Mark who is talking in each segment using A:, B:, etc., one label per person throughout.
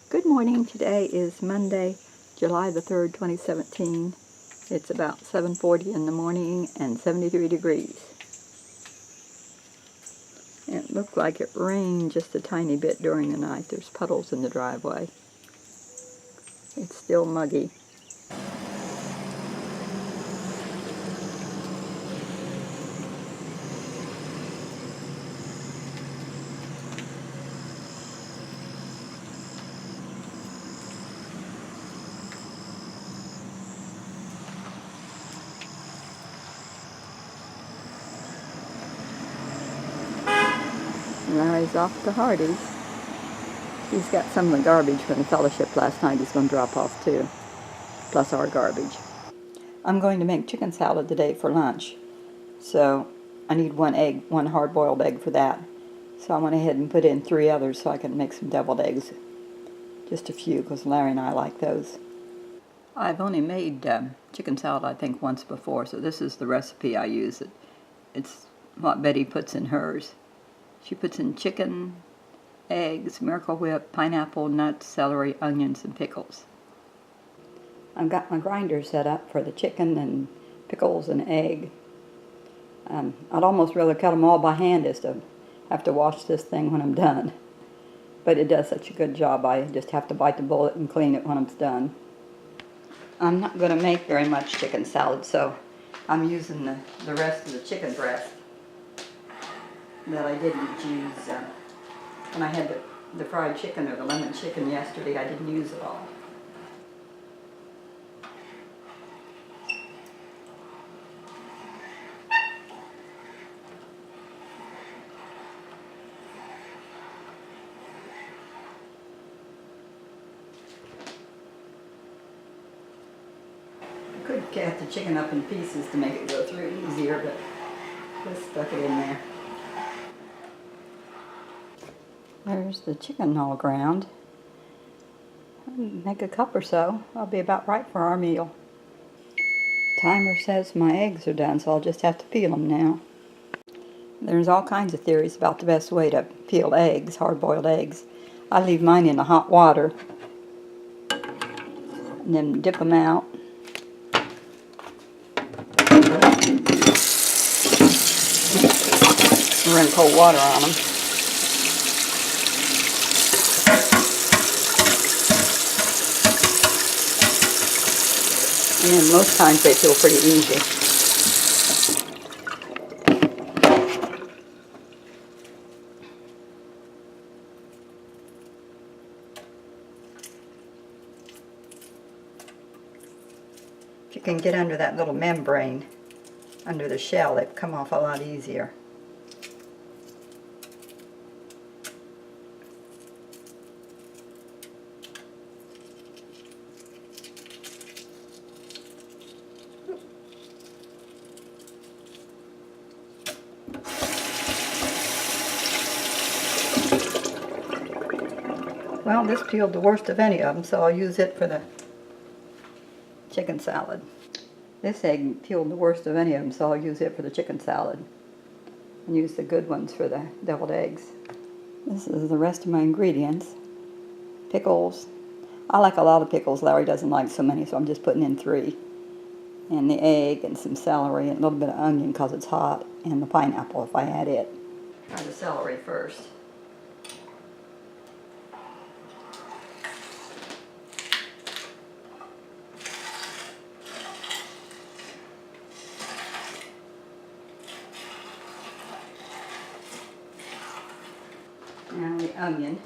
A: Good morning. Today is Monday, July the 3rd, 2017. It's about 7:40 in the morning and 73 degrees. It looked like it rained just a tiny bit during the night. There's puddles in the driveway. It's still muggy. Larry's off to Hardee's. He's got some of the garbage from the fellowship last night he's going to drop off too, plus our garbage. I'm going to make chicken salad today for lunch, so I need one egg, one hard-boiled egg for that. So I went ahead and put in 3 others so I can make some deviled eggs. Just a few, because Larry and I like those. I've only made chicken salad, I think, once before, so this is the recipe I use. It's what Betty puts in hers. She puts in chicken, eggs, Miracle Whip, pineapple, nuts, celery, onions, and pickles. I've got my grinder set up for the chicken and pickles and egg. I'd almost rather cut them all by hand as to have to wash this thing when I'm done. But it does such a good job, I just have to bite the bullet and clean it when I'm done. I'm not going to make very much chicken salad, so I'm using the rest of the chicken breast that I didn't use when I had the fried chicken or the lemon chicken yesterday. I didn't use it all. I could cut the chicken up in pieces to make it go through easier, but just stuck it in there. There's the chicken all ground. Make a cup or so. I'll be about right for our meal. Timer says my eggs are done, so I'll just have to peel them now. There's all kinds of theories about the best way to peel eggs, hard-boiled eggs. I leave mine in the hot water and then dip them out. Run cold water on them. And most times they feel pretty easy. If you can get under that little membrane, under the shell, they come off a lot easier. Well, this peeled the worst of any of them, so I'll use it for the chicken salad. This egg peeled the worst of any of them, so I'll use it for the chicken salad. And use the good ones for the deviled eggs. This is the rest of my ingredients. Pickles. I like a lot of pickles. Larry doesn't like so many, so I'm just putting in 3. And the egg and some celery and a little bit of onion because it's hot. And the pineapple if I add it. Try the celery first. Now the onion.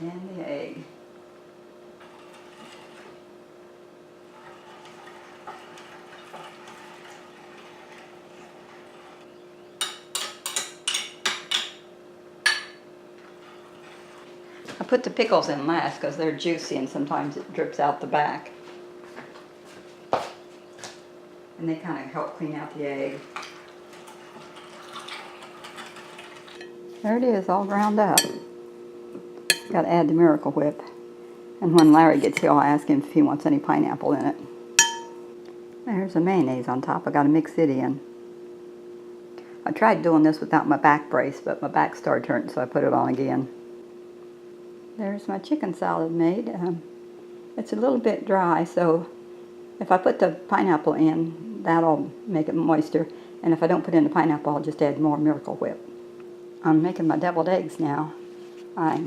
A: And the egg. I put the pickles in last because they're juicy and sometimes it drips out the back. And they kind of help clean out the egg. There it is, all ground up. Got to add the Miracle Whip. And when Larry gets here, I'll ask him if he wants any pineapple in it. There's a mayonnaise on top. I got to mix it in. I tried doing this without my back brace, but my back started hurting, so I put it on again. There's my chicken salad made. It's a little bit dry, so if I put the pineapple in, that'll make it moister. And if I don't put in the pineapple, I'll just add more Miracle Whip. I'm making my deviled eggs now. I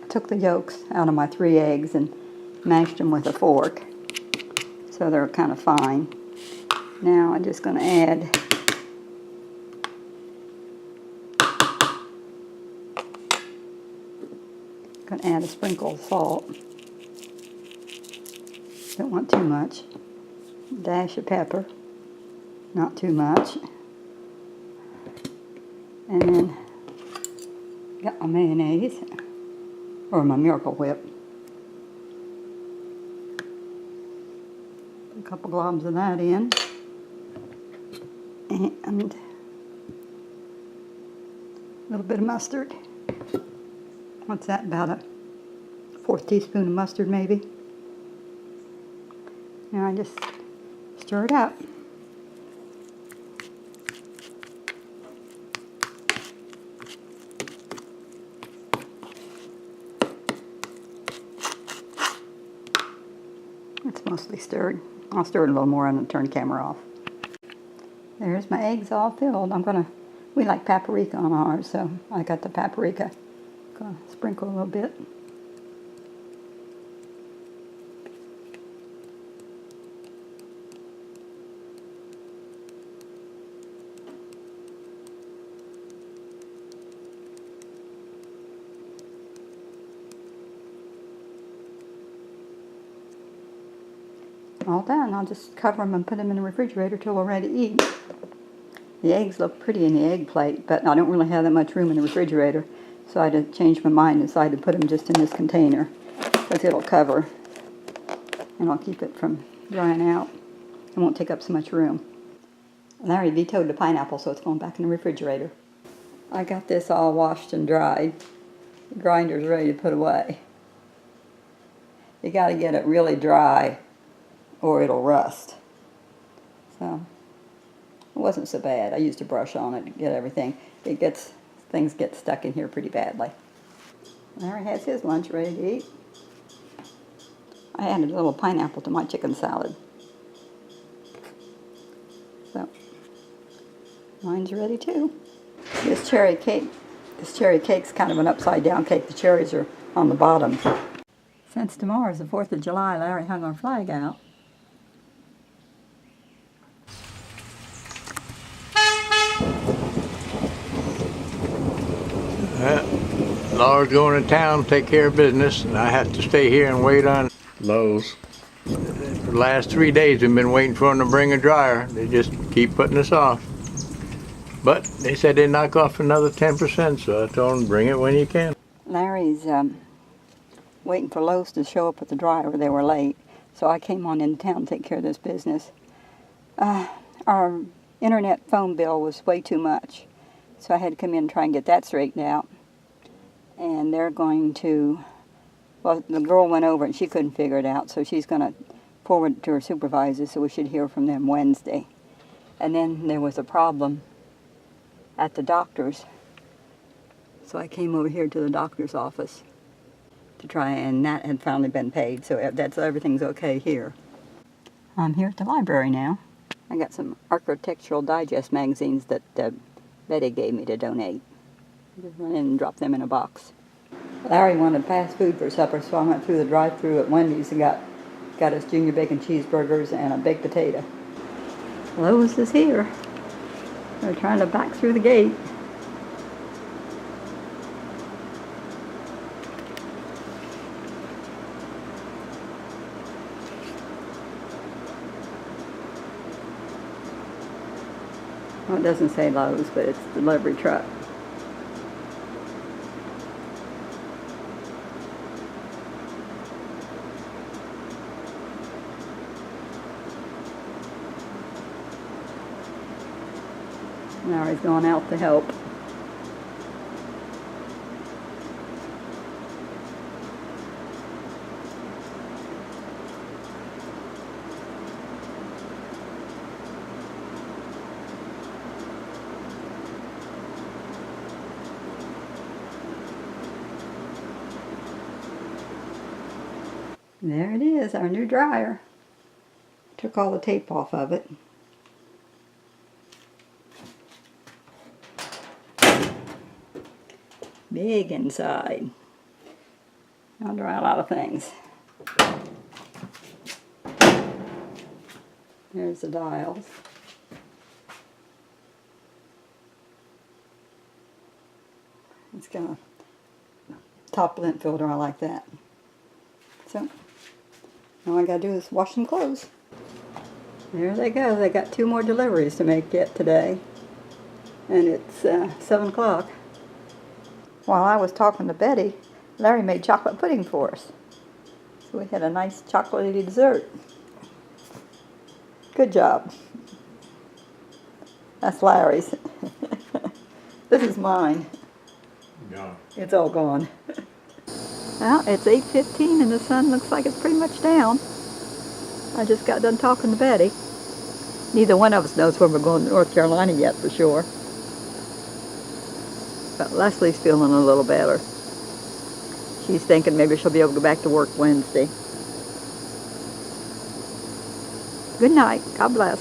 A: took the yolks out of my 3 eggs and mashed them with a fork, so they're kind of fine. Now I'm just going to add a sprinkle of salt. Don't want too much. Dash of pepper, not too much. And then got my mayonnaise, or my Miracle Whip. Put a couple globs of that in. And a little bit of mustard. What's that, about a 1/4 teaspoon of mustard maybe? Now I just stir it up. It's mostly stirred. I'll stir it a little more and then turn the camera off. There's my eggs all filled. We like paprika on ours, so I got the paprika. Gonna sprinkle a little bit. All done. I'll just cover them and put them in the refrigerator till we're ready to eat. The eggs look pretty in the egg plate, but I don't really have that much room in the refrigerator, so I had to change my mind and decided to put them just in this container because it'll cover and I'll keep it from drying out. It won't take up so much room. Larry vetoed the pineapple, so it's going back in the refrigerator. I got this all washed and dried. The grinder's ready to put away. You got to get it really dry or it'll rust. So it wasn't so bad. I used a brush on it to get everything. Things get stuck in here pretty badly. Larry has his lunch ready to eat. I added a little pineapple to my chicken salad. So mine's ready too. This cherry cake's kind of an upside down cake. The cherries are on the bottom. Since tomorrow's the 4th of July, Larry hung our flag out.
B: Laura's going to town to take care of business, and I have to stay here and wait on Lowe's. For the last 3 days we've been waiting for them to bring a dryer. They just keep putting us off. But they said they'd knock off another 10%, so I told them bring it when you can.
A: Larry's waiting for Lowe's to show up with the dryer. They were late, so I came on into town to take care of this business. Our internet phone bill was way too much, so I had to come in and try and get that straightened out. And they're going to, well, the girl went over and she couldn't figure it out, so she's going to forward it to her supervisor, so we should hear from them Wednesday. And then there was a problem at the doctor's, so I came over here to the doctor's office to try, and that had finally been paid, so everything's okay here. I'm here at the library now. I got some Architectural Digest magazines that Betty gave me to donate. Just run in and drop them in a box. Larry wanted fast food for supper, so I went through the drive-thru at Wendy's and got us junior bacon cheeseburgers and a baked potato. Lowe's is here. They're trying to back through the gate. Well, it doesn't say Lowe's, but it's the delivery truck. Now he's going out to help. There it is, our new dryer. Took all the tape off of it. Big inside. I'll dry a lot of things. There's the dials. It's got a top lint filter, I like that. So, all I gotta do is wash some clothes. There they go. They got 2 more deliveries to make yet today. And it's 7 o'clock. While I was talking to Betty, Larry made chocolate pudding for us. So we had a nice chocolatey dessert. Good job. That's Larry's. This is mine.
B: Gone.
A: It's all gone. Well, it's 8:15 and the sun looks like it's pretty much down. I just got done talking to Betty. Neither one of us knows when we're going to North Carolina yet for sure. But Leslie's feeling a little better. She's thinking maybe she'll be able to go back to work Wednesday. Good night. God bless.